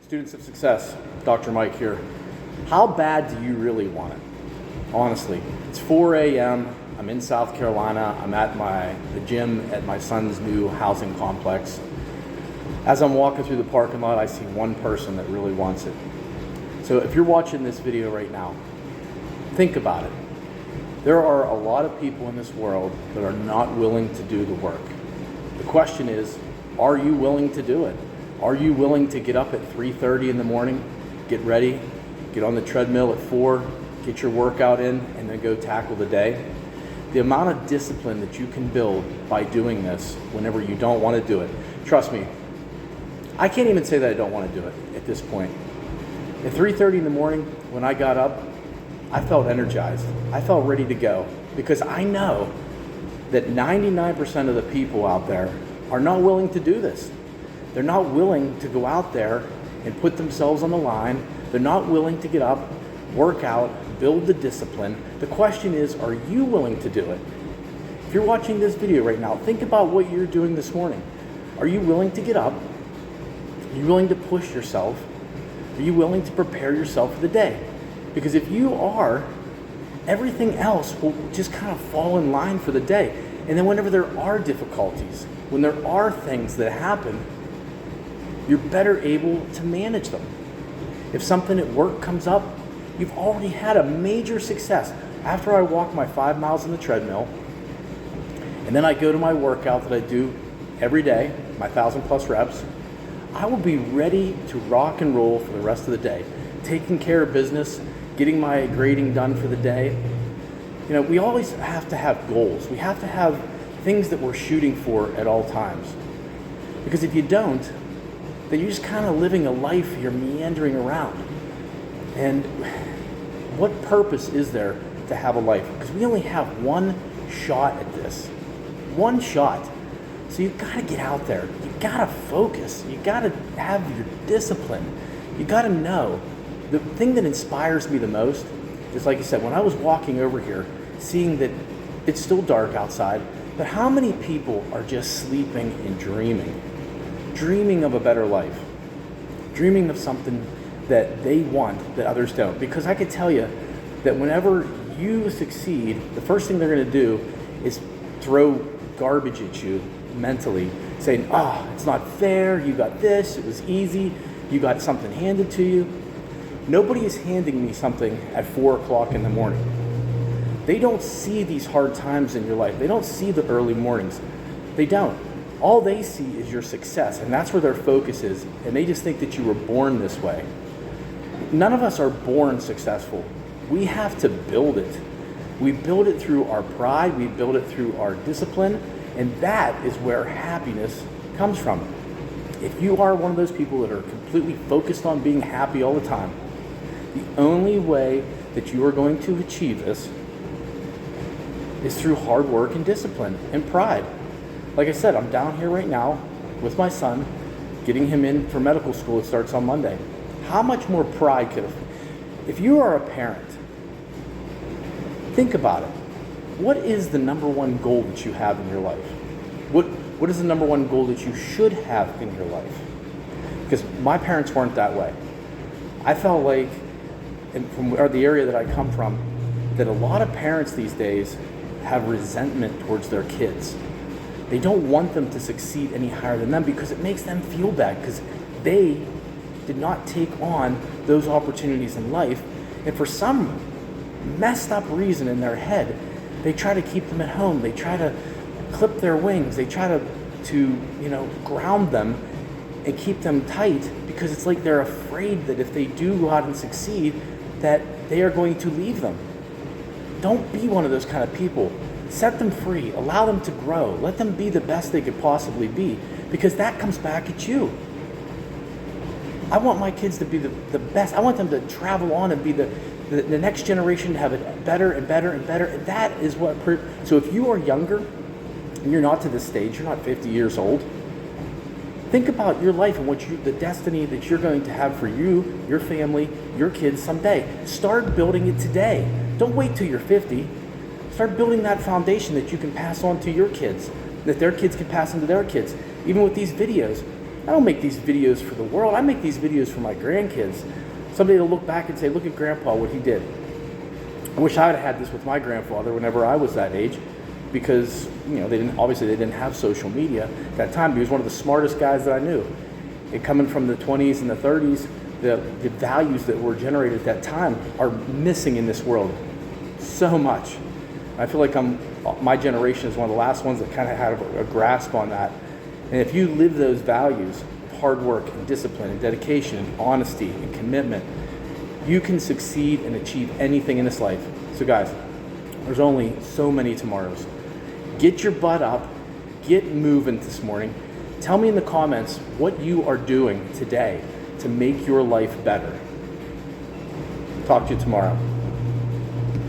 Students of Success, Dr. Mike here. How bad do you really want it? Honestly, it's 4 a.m. I'm in South Carolina. I'm at the gym at my son's new housing complex. As I'm walking through the parking lot, I see one person that really wants it. So if you're watching this video right now, think about it. There are a lot of people in this world that are not willing to do the work. The question is, are you willing to do it? Are you willing to get up at 3:30 in the morning, get ready, get on the treadmill at 4, get your workout in, and then go tackle the day? The amount of discipline that you can build by doing this whenever you don't want to do it. Trust me, I can't even say that I don't want to do it at this point. At 3:30 in the morning, when I got up, I felt energized. I felt ready to go because I know that 99% of the people out there are not willing to do this. They're not willing to go out there and put themselves on the line. They're not willing to get up, work out, build the discipline. The question is, are you willing to do it? If you're watching this video right now, think about what you're doing this morning. Are you willing to get up? Are you willing to push yourself? Are you willing to prepare yourself for the day? Because if you are, everything else will just kind of fall in line for the day. And then whenever there are difficulties, when there are things that happen, you're better able to manage them. If something at work comes up, you've already had a major success. After I walk my 5 miles on the treadmill, and then I go to my workout that I do every day, my 1,000+ reps, I will be ready to rock and roll for the rest of the day, taking care of business, getting my grading done for the day. You know, we always have to have goals. We have to have things that we're shooting for at all times. Because if you don't, then you're just kind of living a life, you're meandering around. And what purpose is there to have a life? Because we only have one shot at this. One shot. So you've got to get out there. You've got to focus. You've got to have your discipline. You've got to know. The thing that inspires me the most is, like you said, when I was walking over here, seeing that it's still dark outside, but how many people are just sleeping and dreaming of a better life, dreaming of something that they want that others don't. Because I can tell you that whenever you succeed, the first thing they're going to do is throw garbage at you mentally, saying, oh, it's not fair, you got this, it was easy, you got something handed to you. Nobody is handing me something at 4 o'clock in the morning. They don't see these hard times in your life. They don't see the early mornings. They don't. All they see is your success, and that's where their focus is, and they just think that you were born this way. None of us are born successful. We have to build it. We build it through our pride, we build it through our discipline, and that is where happiness comes from. If you are one of those people that are completely focused on being happy all the time, the only way that you are going to achieve this is through hard work and discipline and pride. Like I said, I'm down here right now with my son, getting him in for medical school. It starts on Monday. How much more pride could have... If you are a parent, think about it. What is the number one goal that you have in your life? What is the number one goal that you should have in your life? Because my parents weren't that way. I felt like, and from the area that I come from, that a lot of parents these days have resentment towards their kids. They don't want them to succeed any higher than them because it makes them feel bad because they did not take on those opportunities in life. And for some messed up reason in their head, they try to keep them at home. They try to clip their wings. They try to ground them and keep them tight because it's like they're afraid that if they do go out and succeed, that they are going to leave them. Don't be one of those kind of people. Set them free. Allow them to grow. Let them be the best they could possibly be because that comes back at you. I want my kids to be the best. I want them to travel on and be the next generation to have it better and better and better. That is what... So if you are younger and you're not to this stage, you're not 50 years old, think about your life and the destiny that you're going to have for you, your family, your kids someday. Start building it today. Don't wait till you're 50. Start building that foundation that you can pass on to your kids, that their kids can pass on to their kids. Even with these videos, I don't make these videos for the world. I make these videos for my grandkids. Somebody to look back and say, look at Grandpa, what he did. I wish I would have had this with my grandfather whenever I was that age, because they didn't have social media at that time. He was one of the smartest guys that I knew. And coming from the 20s and the 30s, the values that were generated at that time are missing in this world so much. I feel like my generation is one of the last ones that kind of had a grasp on that. And if you live those values of hard work and discipline and dedication and honesty and commitment, you can succeed and achieve anything in this life. So guys, there's only so many tomorrows. Get your butt up, get moving this morning. Tell me in the comments what you are doing today to make your life better. Talk to you tomorrow.